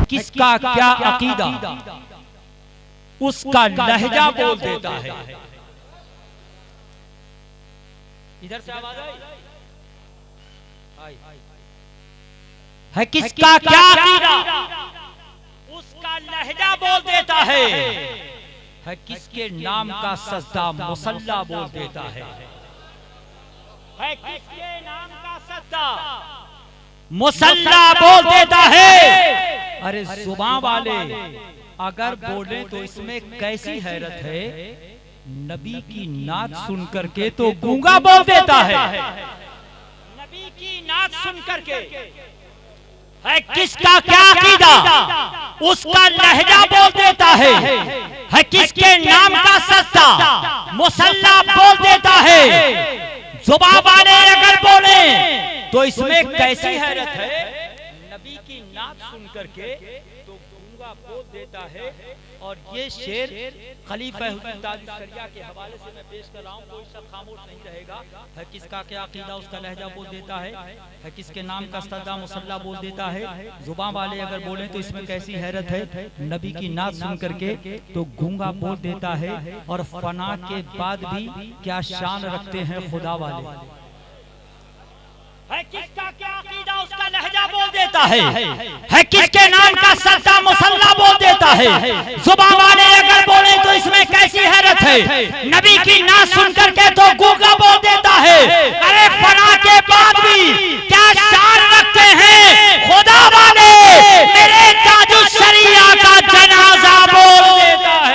किसका क्या अकीदा उसका लहजा बोल देता है। इधर से आवाज आई है। किसका क्या अकीदा उसका लहजा बोल देता है किसके नाम का सजदा मुसल्ला बोल देता है किसके नाम का सजदा मुसल्ला बोल देता है। अरे जुबान वाले अगर बोले तो इसमें कैसी हैरत है, नबी की नात सुन करके तो गूंगा बोल देता है। नबी की नात सुन करके है किसका क्या अकीदा उसका लहजा बोल देता है किसके नाम का सजदा मुसल्ला बोल देता है। जुबान वाले अगर बोले तो इसमें कैसी हैरत है, नबी की नात सुन करके तो गूंगा बोल देता है। और ये शेर खलीफा हुसैन ताजुश शरिया के हवाले से मैं पेश कर रहा हूँ, कोई सब खामोश नहीं रहेगा। है किसका क्या अकीदा उसका लहजा बोल देता है किसके नाम का सजदा मुसल्ला बोल देता है। जुबान वाले अगर बोले तो इसमें कैसी हैरत है, नबी की नात सुन करके तो गूंगा बोल देता है। और फना के बाद भी क्या शान रखते हैं खुदा वाले। है किसका क्या अकीदा उसका लहजा बोल देता है किसके नाम का सजदा मुसल्ला बोल देता है। जुबान वाले अगर बोले तो इसमें कैसी हैरत है, नबी की नात सुन करके तो गूंगा बोल देता है। अरे फना के बाद भी क्या शान रखते हैं खुदा वाले, मेरे ताजुश शरिया का जनाजा बोल देता है।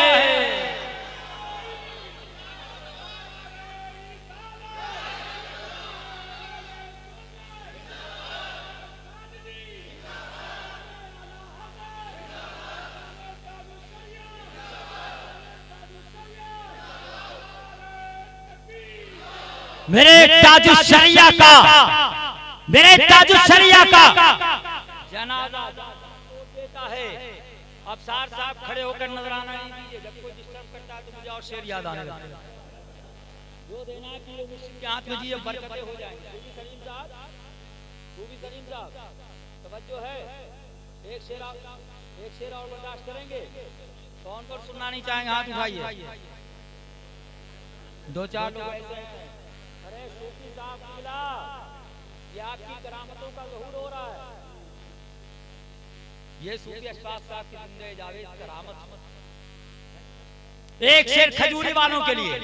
मेरे ताजुश शरिया का जनाजा देता है। अब सार साहब खड़े होकर नजराना नहीं दीजिए, जब कोई डिस्टर्ब करता है तो मुझे और शेर याद आने लगता है। जो देना कि ये मुस्लिम के हाथ में जी बरकतें हो जाएंगी। सूफी सलीम साहब तवज्जो है, एक शेर और बर्दाश्त करेंगे। कौन कौन सुनना नहीं चाहेंगे हाथ उठाइए। दो चार लोग ऐसे हैं। अरे सूफी साहब ये आपकी करामतों का ज़हूर हो रहा है। ये सूफी अशफाक साहब की जिंदगी जावेद करामत। एक शेर खजूरी वालों के लिए।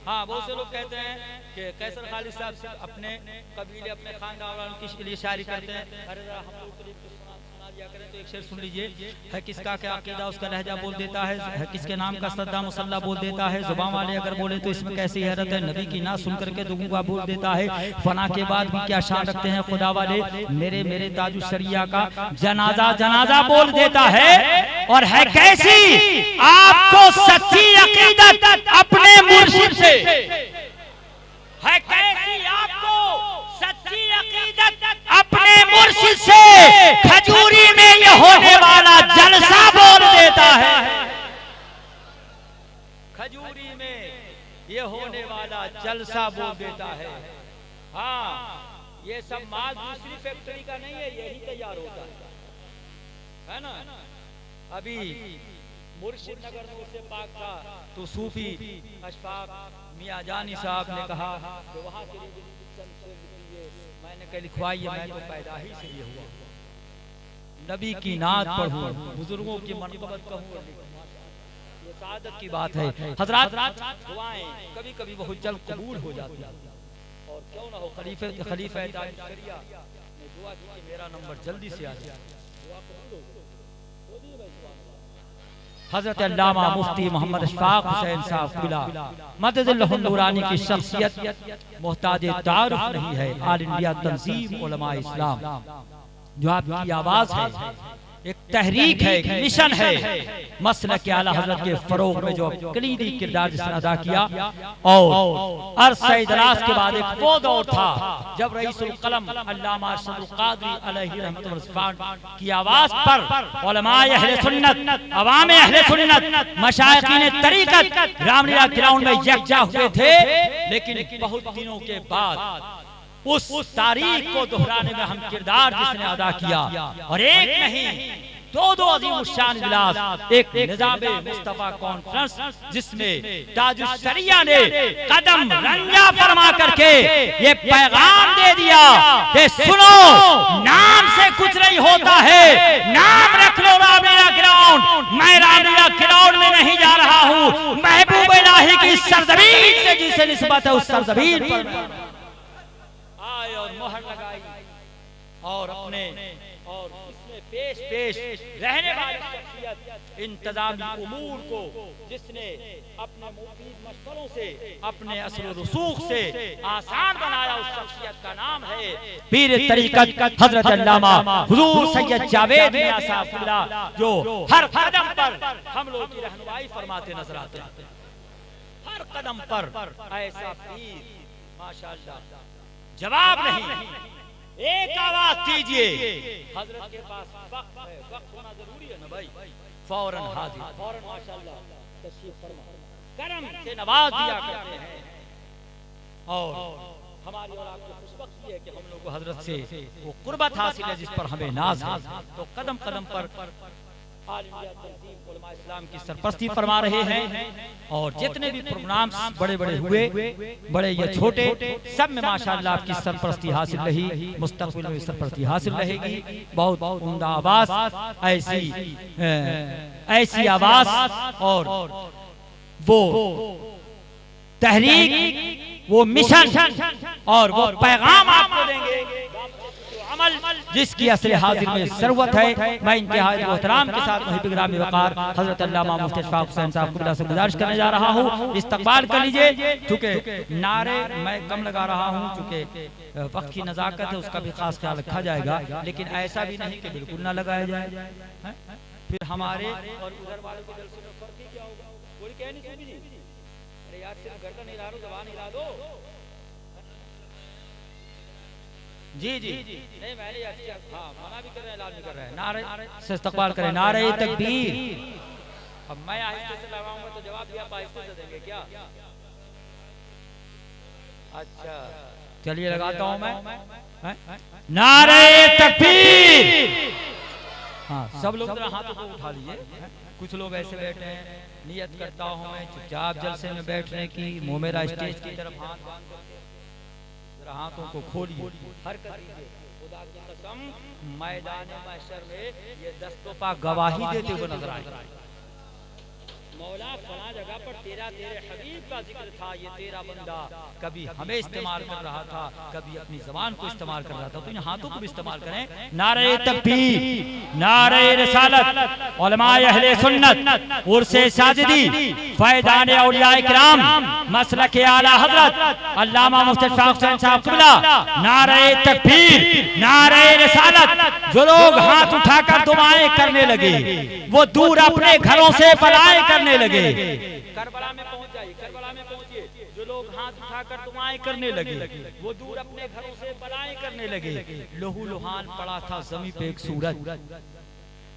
हाँ, बहुत से लोग कहते हैं कि कैसर खालिद साहब से अपने कबीले अपने खानदान वालों के लिए शायरी करते हैं। अरे हम लोग के लिए सुना दिया करें तो एक शेर सुन लीजिए। है किसका क्या अकीदा उसका लहजा बोल देता है किसके नाम का सजदा मुसल्ला बोल देता है। जुबान वाले अगर बोले तो इसमें कैसी हैरत है, नबी की नात सुन करके तो गूंगा बोल देता है। फना के बाद भी क्या शान रखते हैं खुदा वाले, मेरे ताजुश शरिया का जनाजा बोल देता है। और है कैसी आपको सच्ची अकीदत अपने मुर्शिद से, है कैसी आपको सच्ची अकीदत अपने मुर्शिद से, खजूरी में ये होने वाला जलसा बोल देता है। खजूरी में ये होने वाला जलसा बोल देता है। हाँ, ये सब माल दूसरी फैक्ट्री का नहीं है, यही तैयार होता है ना। अभी मुर्शिद नगर में उससे पाक था तो सूफी अशफाक मियां जानी साहब ने कहा कि वहाँ के लिए मैंने कहा लिखवाइए, मैं तो पैदा ही से ये हुआ, नबी की नात पढ़ूं, बुजुर्गों की मनक़बत कहूं, ये सादत की बात है। हजरात दुआएं कभी कभी बहुत जल्द कबूल हो जाती है। और क्यों ना हो खलीफा ताजुश शरिया ने दुआ की कि मेरा नंबर जल्दी से आ जाए। हजरत अल्लामा मुफ्ती मोहम्मद अशफाक हुसैन साहब किला मददुल्लाह नूरानी की शख्सियत मोहताज तारुफ नहीं है। ऑल इंडिया तंजीम उलमा इस्लाम जो आपकी आवाज है, एक तहरीक है, एक मिशन है, मसलक आला हजरत के फरोग में जो कलीदी किरदार जिसने अदा किया। और अरसे दराज के बाद एक वो दौर था जब रईसुल कलम अल्लामा अरशदुल क़ादरी अलैहि रहमतुल्लाह की आवाज पर उलमाए अहले सुन्नत, अवामे अहले सुन्नत, मशाइखीन तरीक़त रामलीला ग्राउंड में यकजा हुए थे। लेकिन बहुत दिनों के बाद उस तारीख को दोहराने में हम किरदार जिसने अदा किया, और एक नहीं दो अजीम शान इजलास, एक निज़ामे मुस्तफा कॉन्फ्रेंस जिसमें ताजुश शरिया ने कदम रंगा फरमा करके ये पैगाम दे दिया कि सुनो, नाम से कुछ नहीं होता है, नाम रख लो रामलीला ग्राउंड। मैं रामलीला ग्राउंड में नहीं जा रहा हूँ, महबूब इलाही की सरजमीन से जिसे निस्बत है उस सरजमीन पर आए और मोहर लगाई, और अपने और पेश रहने वाली शख्सियत इंतजामी उमूर को जिसने अपने मुफीद मशवरों से, अपने असर रसूख से आसान बनाया, उस शख्सियत का नाम है पीर तरीकत हजरत अल्लामा हुजूर सैयद जावेद मियां साहब क़िबला, जो हर कदम पर हम लोग की रहनुमाई फरमाते नजर आते हैं। हर कदम पर ऐसा पीर माशाअल्लाह, जवाब नहीं, एक आवाज कीजिए, हजरत के पास वक्त है, वक्त होना जरूरी है ना भाई, फौरन हाजिर, फौरन माशाअल्लाह तशरीफ फरमा, करम से नवाज दिया करते हैं। और हमारी और आपको खुशबख्ती है कि हम लोग को हजरत से वो कुर्बत हासिल है जिस पर हमें नाज है। तो कदम कदम पर उलमा इस्लाम की सरपरस्ती फरमा रहे हैं, और जितने भी प्रोग्राम बड़े बड़े हुए, बड़े या छोटे, सब में माशाअल्लाह आपकी सरपरस्ती हासिल रही, मुस्तकबिल में सरपरस्ती हासिल रहेगी। बहुत उम्दा आवाज, ऐसी आवाज और वो तहरीक, वो मिशन और वो पैगाम आपको देंगे अमल जिसकी असले हाजिर में जरूरत है। मैं इंतहाई एहतराम के साथ मुहिब गिरामी वक़ार हजरत अल्लामा मुफ्ती अशफाक हुसैन साहब क़िबला से गुजारिश करने जा रहा हूँ, इस्तकबाल कर लीजिए। चूँकि नारे मैं कम लगा रहा हूँ, चूँकि वक्त की नज़ाकत है, उसका भी खास ख्याल रखा जाएगा, लेकिन ऐसा भी नहीं कि बिल्कुल ना लगाया जाए, फिर हमारे और उधर वालों के दिल से फर्क ही क्या होगा। कोई कह नहीं सुनी, अरे यार सिर्फ गर्दन हिला दो, ज़बान हिला दो। जी नहीं, मैंने हाँ मना भी कर रहे हैं, ऐलान भी कर रहे हैं, नारे से इस्तकबाल करें, नारे तकबीर। अब मैं आहिस्ते से लगाऊंगा तो जवाब भी आप आहिस्ते से देंगे क्या? अच्छा चलिए लगाता हूं मैं, नारे तकबीर। हाँ सब लोग जरा हाथों को उठा लीजिए। कुछ लोग ऐसे बैठे हैं, नियत करता हूं मैं चुपचाप जलसे में बैठने की, मुंह मेरा स्टेज की तरफ हाथ बांध कर हाथों को खोलिए, हरकत कीजिए। खुदा की कसम मैदान महशर में ये दस्तों गवाही देते हुए नजर आए। मौला फला जगह पर तेरे हबीब का जिक्र था, ये तेरा बंदा कभी हमें इस्तेमाल कर रहा था, कभी अपनी जबान को इस्तेमाल कर रहा था, तो इन हाथों को भी इस्तेमाल करें। नारे तकबीर, नारे रिसालत, उलमाए अहले सुन्नत, उर्से साजिदी, फैज़ान औलिया किराम, मसलक आला हजरत अल्लामा मुफ्ती अशफाक हुसैन साहब क़िबला, नारे तकबीर, नारे रिसालत। जो लोग हाथ उठाकर दुआएं करने लगे, वो दूर अपने घरों से बलाएं करने लगे। करबला में पहुंच जाइए, करबला में पहुंचिए। जो लोग हाथ उठाकर दुआएं करने लगे, वो दूर अपने घरों से बलाएं करने लगे। लहू लुहान पड़ा था ज़मीन पे एक सूरज,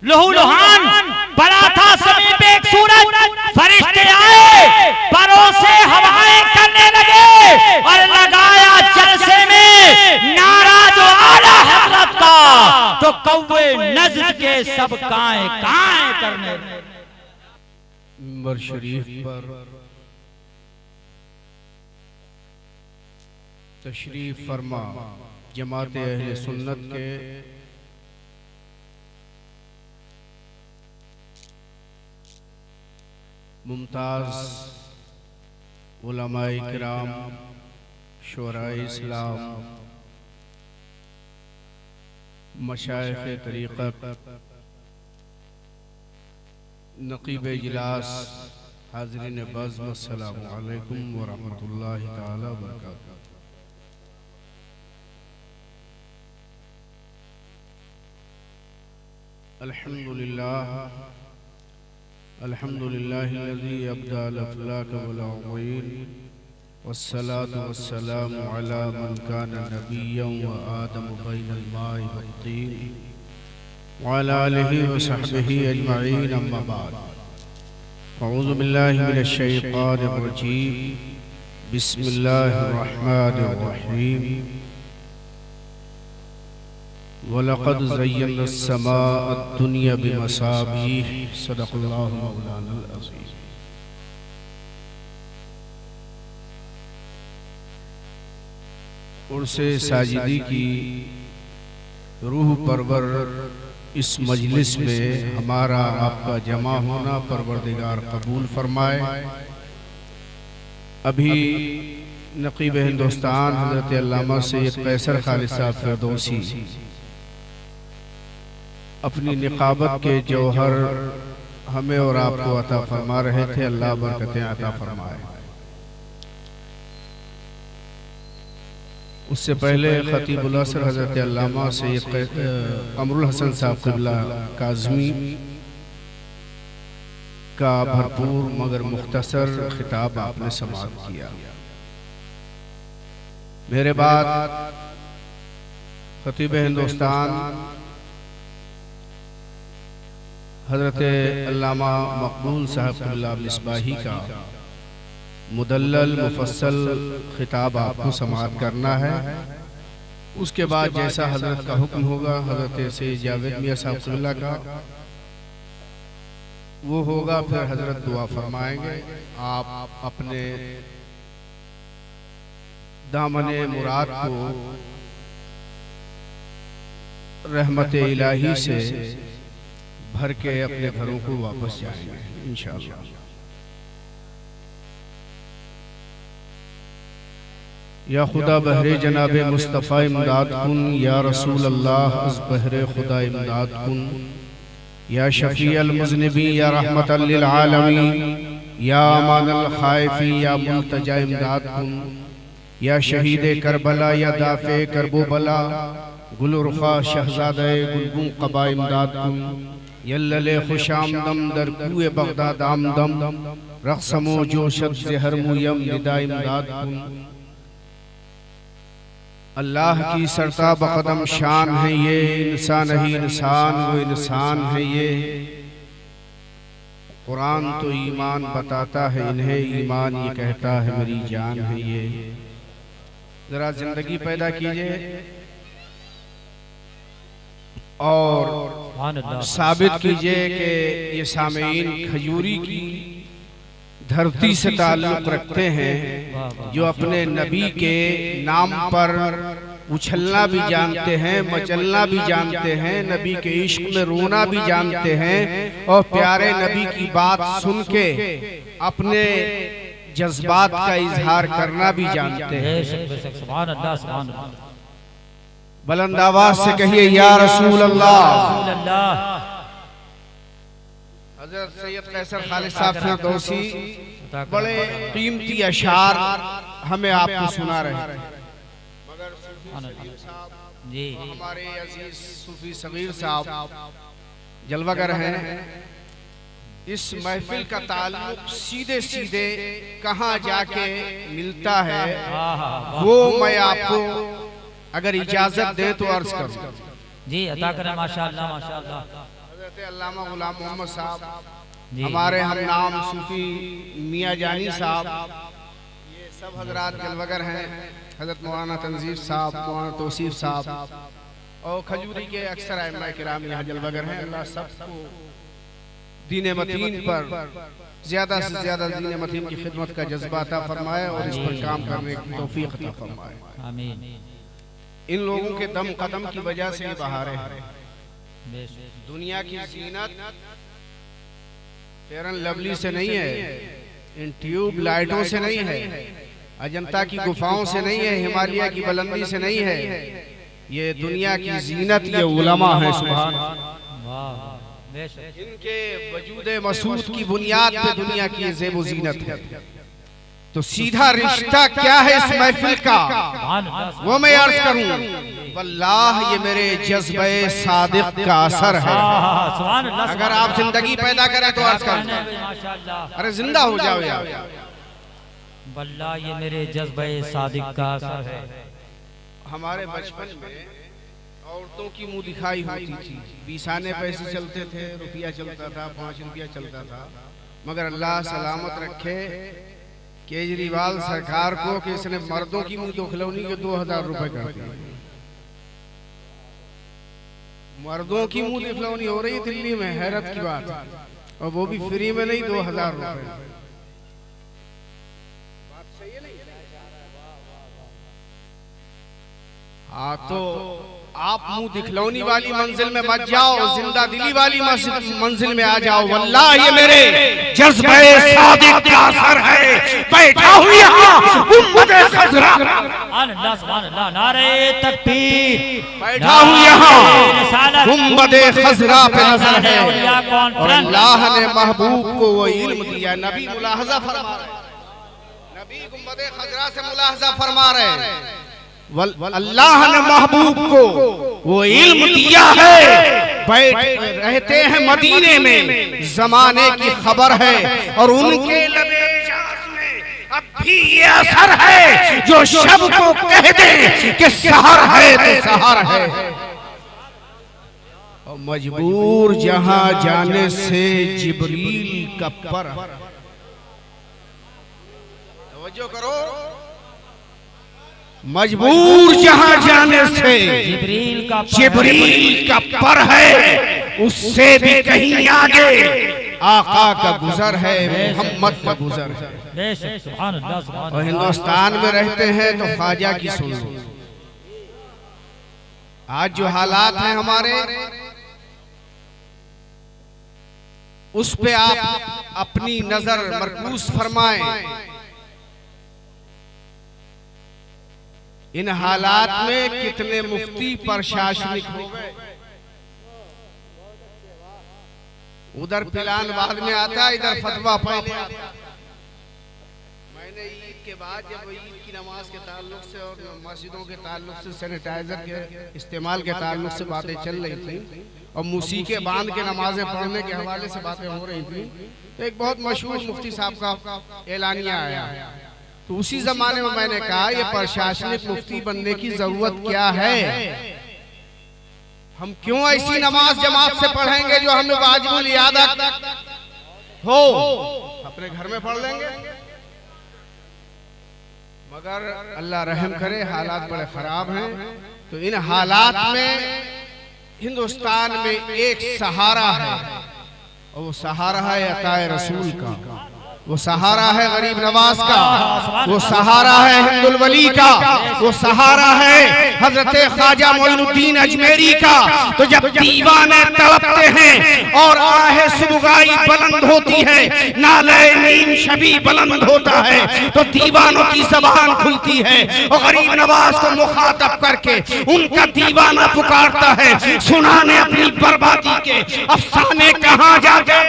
लहू लुहान पड़ा था ज़मीन पे एक सूरज। फरिश्ते आए, परों से हवाएं करने लगे, और लगाया जलसे में नारा जो आला हज़रत का, तो कौवे नज़्र के सब काएं काएं करने लगे। मिंबर शरीफ पर तशरीफ फरमा जमात अहले सुन्नत के मुमताज उलमाए किराम, शुराए इस्लाम, मशाइख़ तरीक़त, नक़ीब इजलास, हाज़रीन बज़्म, अस्सलामु अलैकुम व रहमतुल्लाहि ताला व बरकातुहू। अल्हम्दुलिल्लाह, अल्हम्दुलिल्लाहिल्लज़ी अब्दा अल-अफ़लाक वल अग़वीन, वस्सलातु वस्सलामु अला मन काना नबिय्यन व आदम बैनल माइ वत्तीन व अला आलिहि व सहबिहि अजमईन, अम्मा बाद। अऊज़ु बिल्लाहि मिनश शैतानिर रजीम, बिस्मिल्लाहिर रहमानिर रहीम। वलक़द ज़य्यना अस्समाअ अद्दुनिया बिमसाबीह सदक़ल्लाहु मौलाना अज़ीज़। उर्से साजिदी की रूह परवर इस मजलिस में हमारा आपका जमा होना परवरदिगार कबूल फरमाए। अभी नक़ीब हिंदुस्तान हज़रत अल्लामा सैयद कैसर खालिद साहब फ़िरदौसी अपनी निक़ाबत के जौहर हमें और आपको अता फरमा रहे थे। अल्लाह बरकतें अता फरमाए। उससे पहले खतीबुल असर हज़रत अल्लामा सैयद कमरुल हसन साहब क़िबला काज़मी का भरपूर मगर मुख्तसर खिताब आपने समाअत किया। मेरे बाद खतीब हिंदुस्तान हज़रत अल्लामा मकबूल साहब क़िबला मिसबाही का मुदल्लल मुफस्सल खिताब आपको समाअत करना है। उसके बाद जैसा हज़रत का हुक्म होगा हज़रत सैयद जावेद मियां साहब क़िबला का वो होगा, फिर हज़रत दुआ फरमाएंगे। आप अपने दामने मुराद को रहमत इलाही से भर के अपने घरों को वापस जाएंगे इंशाअल्लाह। या खुदा बहरे जनाबे मुस्तफ़ा इमदाद कुन, या रसूल अल्लाह अज़ बहरे खुदा इमदाद कुन, या शफ़ी अल मुज़निबी, या रहमतल लिल आलमीन, या अमान अल खाइफी, या मुल्तजा इमदाद कुन, या शहीद करबला, या दाफ़े करबो बला, गुलरुखा शहज़ादे गुलगुम क़बा इमदाद कुन, यल्लले खुशामदम दर कुए बगदाद आमदम, रक़समो जोशद ज़हर मुयम निदा इमदाद कुन। अल्लाह की सरता बक़दम शान है ये, इंसान नहीं इंसान वो इंसान है ये। कुरान तो ईमान बताता है इन्हें, ईमान ये कहता है मेरी जान है ये। जरा जिंदगी पैदा कीजिए और साबित कीजिए कि ये सामीन खजूरी की धरती से ताल्लुक़ रखते हैं, जो अपने नबी के नाम पर उछलना भी जानते हैं, मचलना भी जानते हैं, नबी के इश्क में रोना भी जानते हैं और प्यारे नबी की बात सुन के अपने जज्बात का इजहार करना भी जानते हैं। सुभान अल्लाह, सुभान अल्लाह। बुलंद आवाज से कहिए या रसूल अल्लाह। हज़रत सैयद कैसर खालिद साहब फ़िरदौसी बड़े कीमती अशार हमें आपको सुना रहे हैं, मगर जी हमारे अजीज सूफी सगीर साहब जलवागर हैं। इस महफिल का ताल्लुक सीधे सीधे कहाँ जाके मिलता है वो मैं आपको अगर इजाजत दे तो अर्ज करूं। जी अता करें। माशाअल्लाह, माशाअल्लाह। हज़रत अल्लामा गुलाम मोहम्मद साहब, हमारे हम नाम सूफी मियाँ जानी साहब, ये सब हजरात जलवागर हैं। हज़रत मौलाना तंजीर साहब, मौलाना तौसीफ साहब और खजूरी के अक्सर अइम्मा किराम यहाँ जलवागर हैं। अल्लाह सबको दीन मतीन पर ज्यादा से ज्यादा दीन मतीन की खिदमत का जज्बा अता फरमाए और इस पर काम करने की तौफीक अता फरमाए। आमीन। इन लोगों के दम कदम की वजह से ये बहारें हैं। दुनिया की जीनत फेयर एंड लवली से नहीं है, इन ट्यूब लाइटों से नहीं है, अजंता की गुफाओं से नहीं है, हिमालय की बुलंदी से नहीं है। ये दुनिया की जीनत ये उलमा है। सुभान अल्लाह। इनके वजूद मसूद की बुनियाद पे दुनिया की ज़ेब ज़ीनत है। तो सीधा रिश्ता क्या है इस महफिल का वो मैं अर्ज करूं। वल्लाह ये मेरे जज्बे सादिक का असर है। अगर आप जिंदगी पैदा करें तो अर्ज करें, अरे जिंदा हो जाओ यार। वल्लाह ये मेरे जज्बे सादिक का असर है। हमारे बचपन में औरतों की मुंह दिखाई होती थी, 20 आने पैसे चलते थे, रुपया चलता था, 5 रुपया चलता था। मगर अल्लाह सलामत रखे केजरीवाल सरकार को कि इसने मर्दों की मुंह दिखलौनी के 2000 रुपए कर दिए। मर्दों की मुंह दिखलौनी हो रही दिल्ली में, हैरत की बात है। और वो भी फ्री में नहीं, 2000 रुपए। हाँ तो आप मुंह दिखलौनी वाली मंजिल में मत जाओ, जिंदा दिली वाली मंजिल में आ जाओ। वल्लाह ये मेरे जज्बे सादिक का असर है। बैठा हूँ यहाँ गुंबदे खजरा, नारे तकबीर, बैठा हूँ यहाँ गुंबदे खजरा पे नजर है। और अल्लाह ने महबूब को वो इल्म दिया। नबी मुलाहजा फरमा रहे, नबी गुंबदे खजरा से मुलाहजा फरमा रहे। अल्लाह ने महबूब को वो इल्म दिया है। बैठ रहते हैं मदीने में, जमाने की खबर है। और उनके लबे इजाज़ में अब भी ये असर है, जो शब को कह दे कि सहर है तो सहर है। और मजबूर जहां जाने से जिब्रील का पर, तवज्जो करो, मजबूर जहां जाने से जिब्रील का पर है, उससे भी कहीं आगे आका का गुजर है, मोहम्मद का गुजर है। और हिंदुस्तान में रहते हैं तो ख्वाजा की सुन लो। आज जो हालात हैं हमारे, उस पे आप अपनी नजर मरकूज फरमाएं। इन हालात में कितने मुफ्ती प्रशासनिक हो गए। उधर फिलहाल बाद में आता, इधर फतवा पहले आता। मैंने ईद के बाद, जब ईद की नमाज के ताल्लुक से और मस्जिदों के ताल्लुक से सैनिटाइजर के इस्तेमाल के ताल्लुक से बातें चल रही थी, और मूसीके बांध के नमाजें पढ़ने के हवाले से बातें हो रही थी, तो एक बहुत मशहूर मुफ्ती साहब का एलानिया आया। तो उसी जमाने में मैंने कहा, ये प्रशासनिक मुफ्ती बनने की जरूरत क्या है? हम क्यों ऐसी नमाज जमात से पढ़ेंगे जो हमें वाजिबुल इयादा हो, अपने घर में पढ़ लेंगे। मगर अल्लाह रहम करे, हालात बड़े खराब हैं। तो इन हालात में हिंदुस्तान में एक सहारा है, और वो सहारा है अताए रसूल का, वो सहारा है गरीब नवाज का, वो सहारा है हिंदुल वली का, वो सहारा है हजरत ख्वाजा मोइनुद्दीन अजमेरी का। तो जब दीवाने तड़पते हैं और आहे सुबगाई बुलंद होती है, नाले नीम शबी बुलंद होता है, तो दीवानों की जबान खुलती है और गरीब नवाज को मुखातब करके उनका दीवाना पुकारता है, सुनाने अपनी बर्बादी के अफसाने कहाँ जाके।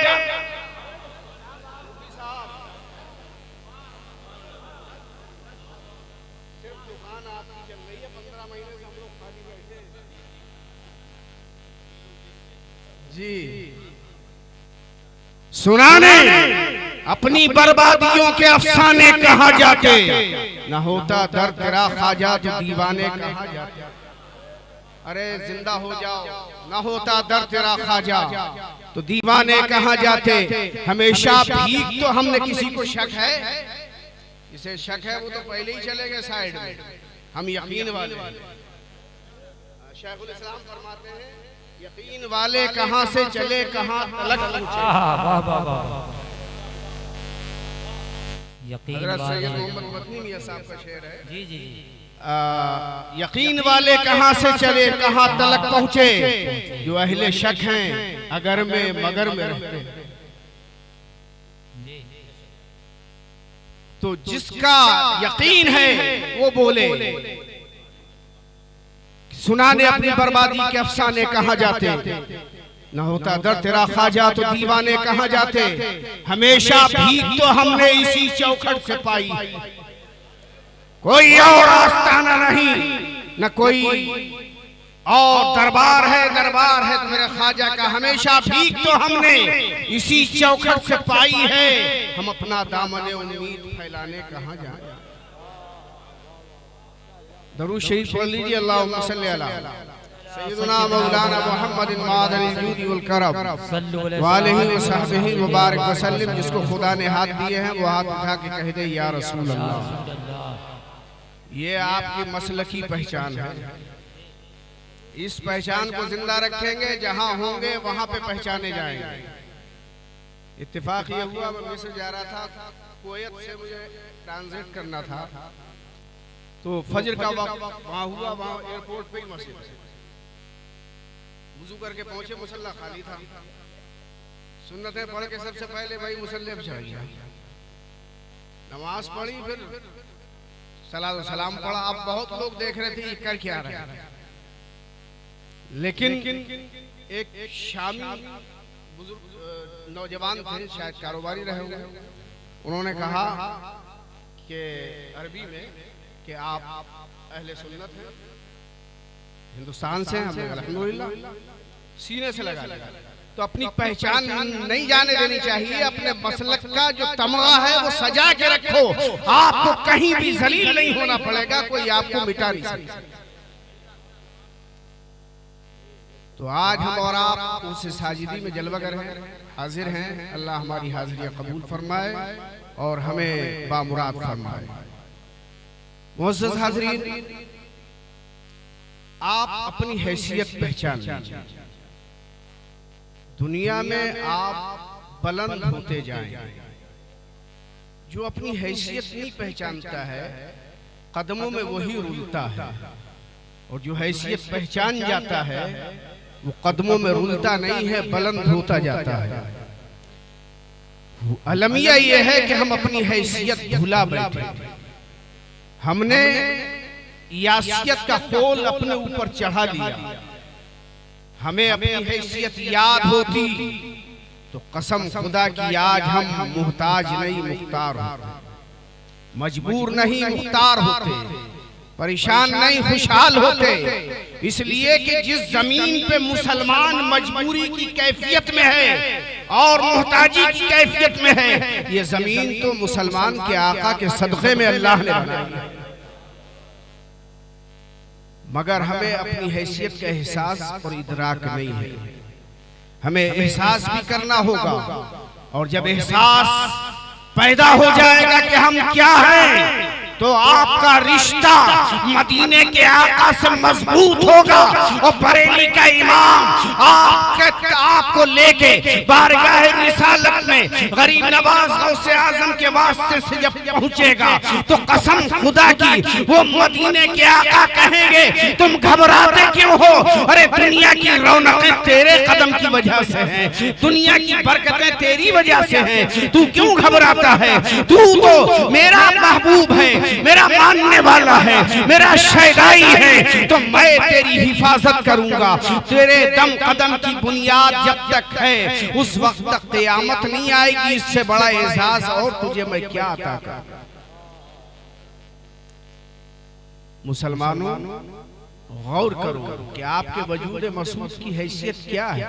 जी सुनाने अपनी बर्बादियों के अफसाने कहाँ जाते, न होता दर्द तेरा ख्वाजा तो दीवाने कहाँ जाते। अरे जिंदा हो जाओ, न होता दर्द तेरा ख्वाजा तो दीवाने कहाँ जाते। हमेशा भीख, तो हमने किसी को शक है, जिसे शक है वो तो पहले ही चले गए साइड में। हम यकीन वाले, शेखुल इस्लाम फरमाते हैं, यकीन वाले कहां से चले कहां तलक पहुंचे। हज़रत सैयद मोहम्मद मदनी मियां साहब का शेर है। जी जी जी। यकीन वाले कहां से चले कहां तलक पहुंचे, जो अहले शक हैं अगर में मगर में रहते हैं। तो जिसका यकीन है वो बोले, सुनाने अपनी बर्बादी के अफसाने कहाँ जाते। न होता दर्द तेरा ख्वाजा तो दीवाने कहाँ जाते। हमेशा भीख तो हमने इसी चौखट से पाई, कोई और आस्ताना नहीं, न कोई और दरबार है तो मेरे ख्वाजा का। हमेशा भीख तो हमने इसी चौखट से पाई है, हम अपना दामन उम्मीद फैलाने कहाँ जाए। दरूद शरीफ पढ़ लीजिए। अल्लाहुम्मा सल्ली अला सय्यदुना मौलाना मुहम्मदिन मादनिल जूदी वल करम व आलिहि व सहबिहि व बारिक व सल्लिम। जिसको खुदा ने हाथ दिए हैं वो हाथ उठा के कह दे या रसूल अल्लाह। ये आपकी मसलकी पहचान है, इस पहचान को जिंदा रखेंगे, जहां होंगे वहां पे पहचाने जाएंगे। इत्तेफाक ये हुआ, मैं मिस्र जा रहा था, कुवैत से मुझे ट्रांजिट करना था, तो फजर का वक्त वहां हुआ, वहां एयरपोर्ट पे ही मस्जिद, वुजू करके पहुंचे, मुसल्ला खाली था। सुन्नतें पढ़ के सबसे पहले भाई मुसल्ले पे चढ़ गया, नमाज पढ़ी, फिर सलात सलाम पढ़ा। अब बहुत लोग देख रहे थे कर क्या रहे हैं, लेकिन एक शामी बुजुर्ग नौजवान थे, शायद कारोबारी रहे होंगे, उन्होंने कहा कि अरबी में कि आप अहले सुन्नत हैं, हिंदुस्तान से हैं, अल्हम्दुलिल्लाह, सीने से लगा लिया। तो अपनी पहचान नहीं जाने देनी चाहिए, अपने मसलक का जो तमगा है वो सजा के रखो, आपको कहीं भी जलील नहीं होना पड़ेगा, कोई आपको मिटा नहीं सकता। तो आज हम और आप उस साजिदी में जलवागर हैं, हाजिर हैं। अल्लाह हमारी हाजिरियां कबूल फरमाए और हमें बामुराद फरमाए। मुअज़्ज़ज़ हाज़रीन, आप अपनी हैसियत पहचान लीजिए। दुनिया में आप बुलंद होते जाएं। जो अपनी हैसियत नहीं पहचानता है, कदमों में वही रुलता है, और जो हैसियत पहचान जाता है वो कदमों में रुलता नहीं है, बुलंद होता जाता है। अलमिया ये है कि हम अपनी हैसियत भुला बैठे, हमने यासियत का खोल अपने ऊपर चढ़ा लिया। हमें अपनी हैसियत याद होती तो कसम खुदा की आज हम मुहताज नहीं मुख्तार होते, मजबूर नहीं मुख्तार होते, परेशान नहीं खुशहाल होते। इसलिए कि जिस जमीन पे मुसलमान मजबूरी की कैफियत में है और मुहताजी की कैफियत में है, ये जमीन तो मुसलमान के आका के सदक़े में अल्लाह ने बनाई। मगर हमें अपनी हैसियत का एहसास और इदराक नहीं है। हमें एहसास भी करना होगा, और जब एहसास पैदा हो जाएगा कि हम क्या हैं, तो आपका रिश्ता मदीने के आका से मजबूत होगा, और बरेली का इमाम आपको लेके बारगाह रिसालत में गरीब नवाज गौसे आजम के वास्ते से जब पहुंचेगा, तो कसम खुदा की वो मदीने के आका कहेंगे, तुम घबराते क्यों हो? अरे दुनिया की रौनकें तेरे कदम की वजह से हैं, दुनिया की बरकतें तेरी वजह से हैं, तू क्यों घबराता है? तू तो मेरा महबूब है, मेरा मानने वाला है, मेरा शहदाई है, तो मैं तेरी हिफाजत करूंगा। तेरे दम कदम की बुनियाद जब तक है, उस वक्त तक क़यामत नहीं आएगी। इससे बड़ा एहसास और तुझे मैं क्या अता करूं? मुसलमानों, गौर करो कि आपके वजूद मसूद की हैसियत क्या है,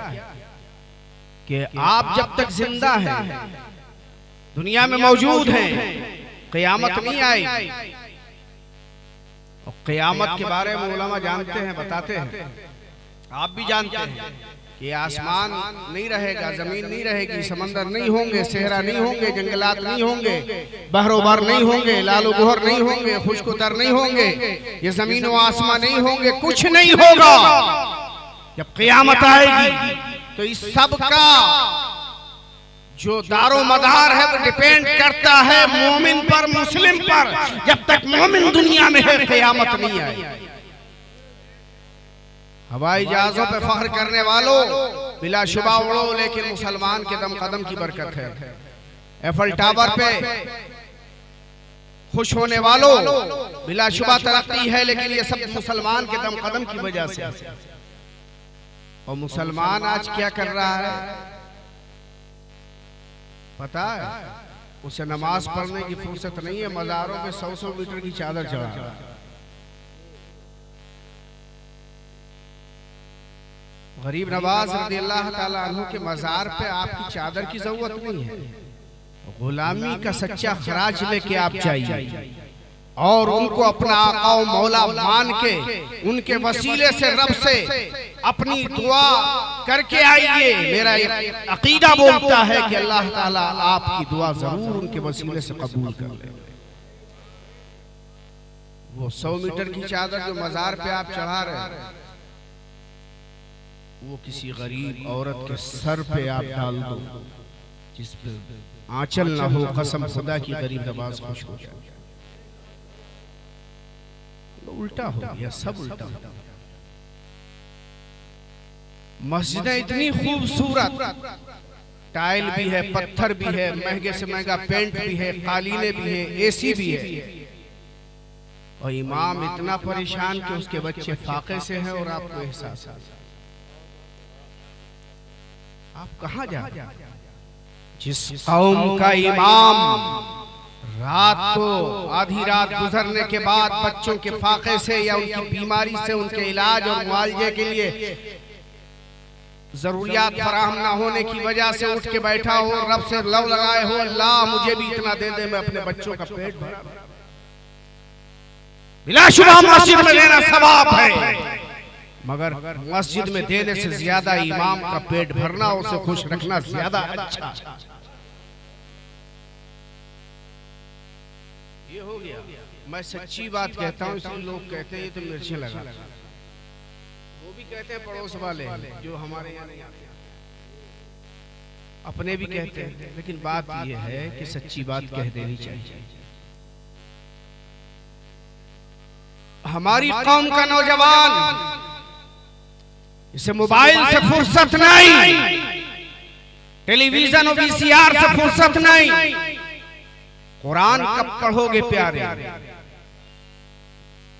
कि आप जब तक जिंदा हैं, दुनिया में मौजूद हैं, क़यामत नहीं आएगी। और क़यामत के बारे में उलमा जानते हैं, बताते हैं, आप भी जानते हैं कि आसमान नहीं रहेगा, जमीन नहीं रहेगी, समंदर नहीं होंगे, सहरा नहीं होंगे, जंगलात नहीं होंगे, बहरोबार नहीं होंगे, लालो गोहर नहीं होंगे, खुश्क-उतर नहीं होंगे, ये जमीन व आसमान नहीं होंगे, कुछ नहीं होगा। जब क़यामत आएगी तो इस सब का जो दारो मदार है वो डिपेंड करता है मोमिन पर, मुस्लिम पर। जब तक मोमिन दुनिया में है, क़यामत नहीं आई। हवाई जहाजों पे फख्र करने वालों, बिलाशुबा उड़ो, लेकिन मुसलमान के दम कदम की बरकत है। एफल टावर पे खुश होने वालों, बिलाशुबा तरक्की है, लेकिन ये सब मुसलमान के दम कदम की वजह से। और मुसलमान आज क्या कर रहा है पता है? उसे नमाज पढ़ने की फुर्सत नहीं है, मज़ारों पे 100-100 मीटर की चादर चढ़ा रहा है। गरीब नवाज रज़ियल्लाहु ताला अन्हु के मज़ार पे आपकी चादर की जरूरत नहीं है, गुलामी का सच्चा खराज लेके आप जाइए और उनको अपना आका और मौला मान के उनके वसीले से रब से अपनी दुआ करके आइए। मेरा अकीदा बोलता है कि अल्लाह ताला आपकी दुआ जरूर उनके वसीले से कबूल कर ले। वो 100 मीटर की चादर जो मजार पे आप चढ़ा रहे हैं, वो किसी गरीब औरत के सर पे आप डाल दो जिस पे आंचल ना हो, कसम खुदा की गरीब नवाज खुश हो जाए। उल्टा हो गया, सब उल्टा हो गया। मस्जिदें इतनी खूबसूरत, टाइल भी है, पत्थर भी है, महंगे से महंगा पेंट भी है, कालीने भी है, एसी भी है, और इमाम इतना परेशान कि उसके बच्चे फाके से हैं और आपको एहसास है। आप कहां जा रहे हैं? जिस कौम का इमाम रात को आधी रात गुजरने के बाद बच्चों के फाके से या उनकी बीमारी से उनके इलाज और मुआवजे के लिए जरूरियात फराहम ना होने की वजह से उठ के बैठा हो, रब से लव लगाए हो, अल्लाह मुझे भी इतना दे दे, मैं अपने बच्चों का पेट भरा। बिलाशुबह मस्जिद में देना सवाब है, मगर मस्जिद में देने से ज्यादा इमाम का पेट भरना, उसे खुश रखना ज्यादा अच्छा। ये हो गया। मैं सच्ची बात कहता हूँ, इसलिए लोग कहते हैं ये तो मिर्चें लगा, वो भी कहते हैं पड़ोस वाले जो हमारे यहाँ नहीं आते, अपने भी कहते हैं, लेकिन बात यह है कि सच्ची बात कह देनी चाहिए। हमारी कौम का नौजवान इसे मोबाइल से फुर्सत नहीं, टेलीविजन और वीसीआर से फुर्सत नहीं। कुरान कब पढ़ोगे प्यारे?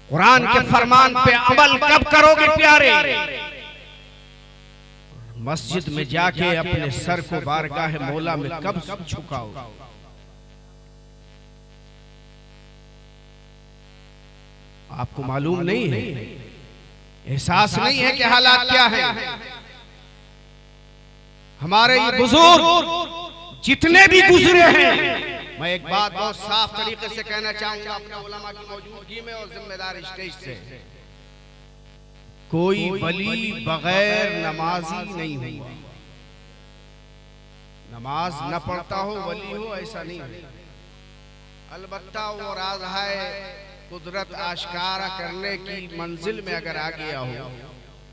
कुरान के फरमान पे अमल कब करोगे प्यारे? मस्जिद में जाके अपने सर को बारगाह मौला में कब झुकाओगे? आपको मालूम नहीं है, एहसास नहीं है कि हालात क्या है। हमारे ये बुजुर्ग जितने भी गुजरे हैं, मैं एक बात बहुत साफ तरीके से कहना चाहूंगा अपने उलमा की मौजूदगी में और जिम्मेदार स्टेज से, कोई वली बगैर नमाजी नहीं हुआ। नमाज न पढ़ता हो वली हो ऐसा नहीं है। अलबत्ता वो राज है कुदरत आश्कारा करने की मंजिल में अगर आ गया हो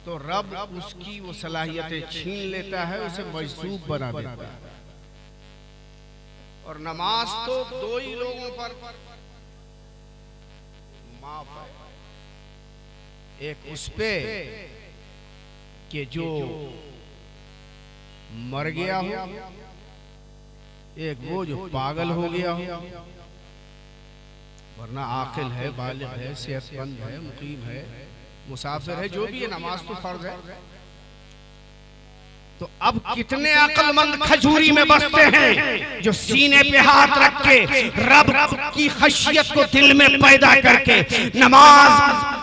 तो रब उसकी वो सलाहियतें छीन लेता है, उसे मजसूब बना देता है। और नमाज तो दो ही लोगों पर माफ है, एक उस पे कि जो मर गया हो, एक वो जो पागल हो गया हो, वरना आकिल है, बालिग है, सेहतमंद है, मुकीम है, मुसाफिर है, जो भी है, नमाज तो फर्ज है। तो अब कितने अक्लमंद खजूरी में बसते हैं जो सीने पे हाथ रख के रब की खशियत को दिल में पैदा करके नमाज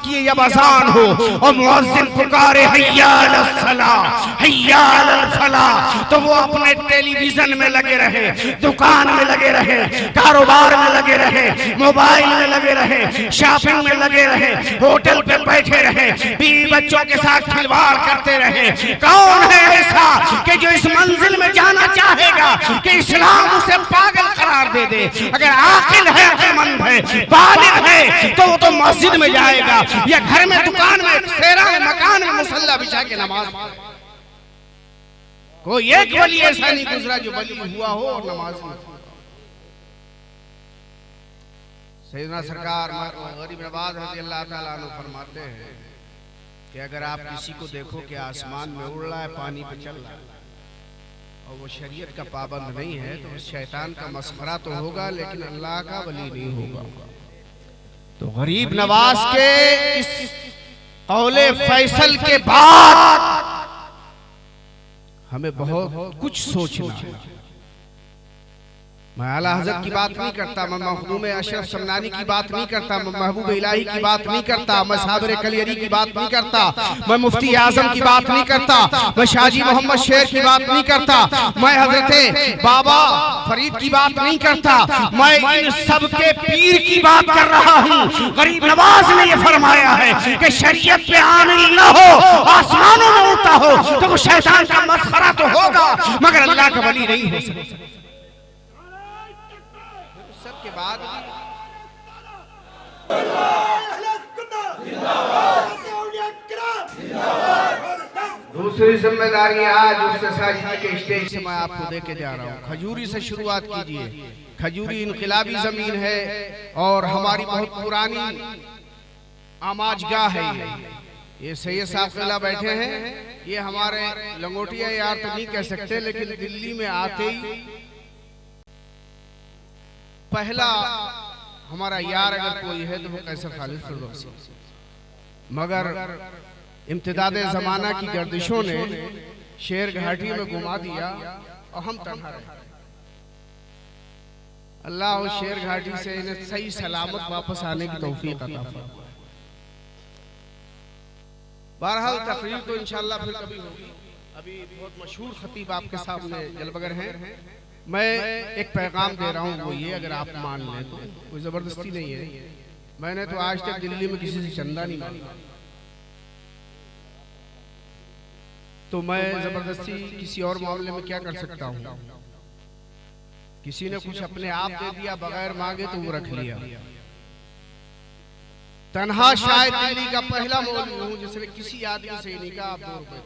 की जब अज़ान हो और मुअज्जिन पुकारे हय्या अलस सलाह हय्या अलल फलाह, तो वो अपने टेलीविजन में लगे रहे, दुकान में लगे रहे, कारोबार में लगे रहे, मोबाइल में लगे रहे, शॉपिंग में लगे रहे, होटल पे बैठे रहे, बीवी बच्चों के साथ खिलवाड़ करते रहे। कौन है ऐसा कि जो इस मंजिल में जाना चाहेगा कि इस्लाम उसे पागल करार दे दे? अगर आकिल है, अक्लमंद है, बालिग है, तो वो तो मस्जिद में जाएगा या घर में, दुकान में, सेरा में, मकान में मुसल्ला बिछा के नमाज। कोई एक वली ऐसा नहीं गुजरा जो वली हुआ हो और नमाज में। सैयदना सरकार गरीब नवाज रज़ियल्लाहु ताला अन्हु फरमाते हैं कि अगर आप किसी को देखो कि आसमान में उड़ रहा है, पानी पे चल रहा है, और वो शरीयत का पाबंद नहीं है, तो शैतान का मस्खरा तो होगा लेकिन अल्लाह का वली नहीं होगा। तो गरीब नवाज के इस कौले फैसल के बाद हमें बहुत कुछ सोचना है। मैं आला हज़रत की बात नहीं करता, मैं मखदूम अशरफ समनानी की बात नहीं करता, मैं महबूब इलाही की बात नहीं करता, मैं साबिर कलियरी की बात नहीं करता, मैं मुफ्ती आजम की बात नहीं करता, मैं शाहजी मोहम्मद शेर की बात नहीं करता, मैं हजरत बाबा फरीद की बात नहीं करता, मैं इन सब के पीर की बात कर रहा हूँ। गरीब नवाज ने ये फरमाया है कि शरीयत पे आमिल न हो, आसमानों में उड़ता हो, तो वो शैतान का मस्खरा तो होगा मगर अल्लाह का वली नहीं हो सकता। सबके बाद दूसरी जिम्मेदारी आज उससे साजिदी के स्टेज से मैं आपको दे के जा रहा हूँ। खजूरी से शुरुआत कीजिए। खजूरी इनकलाबी जमीन है और हमारी बहुत पुरानी आमाजगाह है। ये सैयद साहब किला बैठे हैं, ये हमारे लंगोटिया यार तो नहीं कह सकते, लेकिन दिल्ली में आते ही पहला हमारा यार अगर कोई है तो वो कैसर खालिद फिरदौसी। मगर इम्तिदादे जमाना की गर्दिशों ने शेर घाटी में घुमा दिया और हम तन्हा रहे। अल्लाह उस शेर घाटी से इन्हें सही सलामत वापस आने की तौफीक अता फरमाए। बहरहाल तकरीर तो इंशाअल्लाह फिर कभी होगी। अभी बहुत मशहूर खतीब आपके सामने जलबगर हैं। मैं एक पैगाम दे रहा हूँ, वो ये अगर आप मान लें तो, कोई जबरदस्ती नहीं है। मैंने तो आज तक दिल्ली में किसी से चंदा नहीं मांगा, तो मैं जबरदस्ती किसी और मामले में क्या कर सकता हूँ। किसी ने कुछ अपने आप दे दिया बगैर मांगे तो वो रख लिया। तन्हा शायद दिल्ली का पहला मौलवी हूँ जिसने किसी आदमी से नहीं कहा आप 2 रुपए।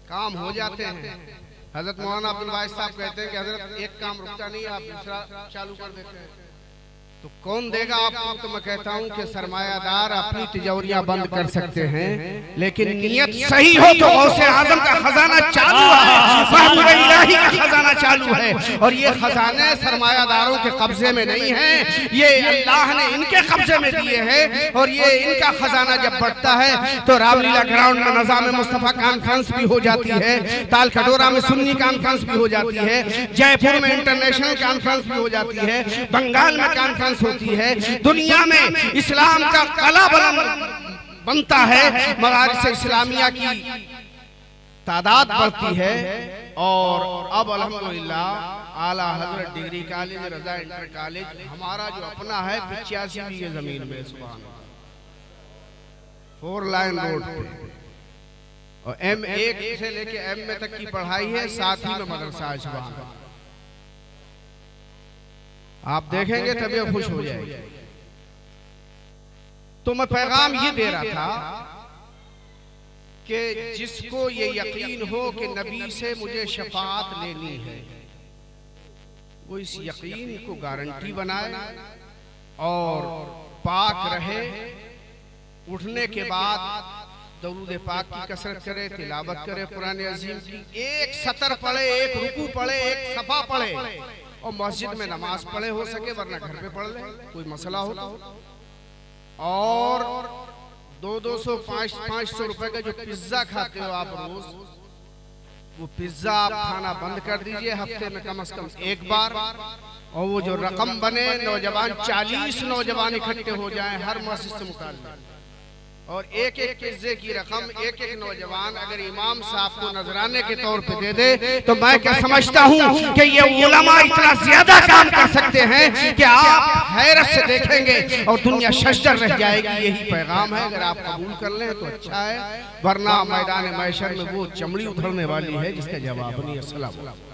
काम हो जाते हैं। हजरत मौलाना अब्दुल वाहिद साहब कहते हैं कि हजरत एक काम रुकता नहीं, आप दूसरा चालू कर देते हैं, तो कौन देगा आपको? तो मैं कहता हूं कि सरमायादार अपनी तिजोरियां बंद कर सकते हैं, लेकिन नियत सही हो तो गौसे आजम का खजाना चालू है, महबूब इलाही का खजाना चालू है। और ये खजाने सरमायादारों के कब्जे में नहीं है, ये अल्लाह ने इनके कब्जे में दिए हैं। और ये इनका खजाना जब बढ़ता है तो रामलीला ग्राउंड में नज़ाम मुस्तफा कॉन्फ्रेंस भी हो जाती है, ताल कटोरा में सुन्नी कॉन्फ्रेंस भी हो जाती है, जयपुर में इंटरनेशनल कॉन्फ्रेंस भी हो जाती है, बंगाल में कॉन्फ्रेंस होती है। दुनिया में इस्लाम का कला बनता है, मदारिस इस्लामिया की तादाद बढ़ती है। और अब अल्हम्दुलिल्लाह आला हजरत डिग्री कॉलेज, रजा इंटर कॉलेज हमारा जो अपना है 85 बीघे जमीन में, सुभान अल्लाह, 4 लाइन रोड पे, और M1 से लेके M में तक की पढ़ाई है, साथ ही में मदरसा है। सुभान अल्लाह, आप देखेंगे तबीयत खुश हो जाएगी। तो मैं पैगाम ये दे रहा था कि जिसको ये यकीन हो कि नबी से मुझे शफाअत लेनी है, वो इस यकीन को गारंटी बनाए और पाक रहे। उठने के बाद दरूद पाक की कसरत करे, तिलावत करे कुरान अजीम की, एक सतर पढ़े, एक रुकू पढ़े, एक सफा पढ़े, और मस्जिद में नमाज पढ़े हो सके, वरना घर पे पढ़ ले, कोई मसला हो। और 200 500 रुपए का जो पिज्जा खाते हो आप रोज, वो पिज्जा आप खाना बंद कर दीजिए हफ्ते में कम से कम 1 बार। और वो जो रकम बने, नौजवान 40 नौजवान इकट्ठे हो जाएं हर मस्जिद से मुताल्लिक़, और एक पिज्जे की रकम एक नौजवान अगर इमाम साहब को नजराने के तौर पे दे दे, तो मैं क्या समझता हूँ कि ये उलमा इतना ज्यादा काम कर सकते हैं कि आप हैरत से देखेंगे और दुनिया शशदर रह जाएगी। यही पैगाम है, अगर आप कबूल कर लें तो अच्छा है, वरना मैदान महशर में वो चमड़ी उधड़ने वाली है जिसका जवाब नहीं। अस्सलाम वालेकुम।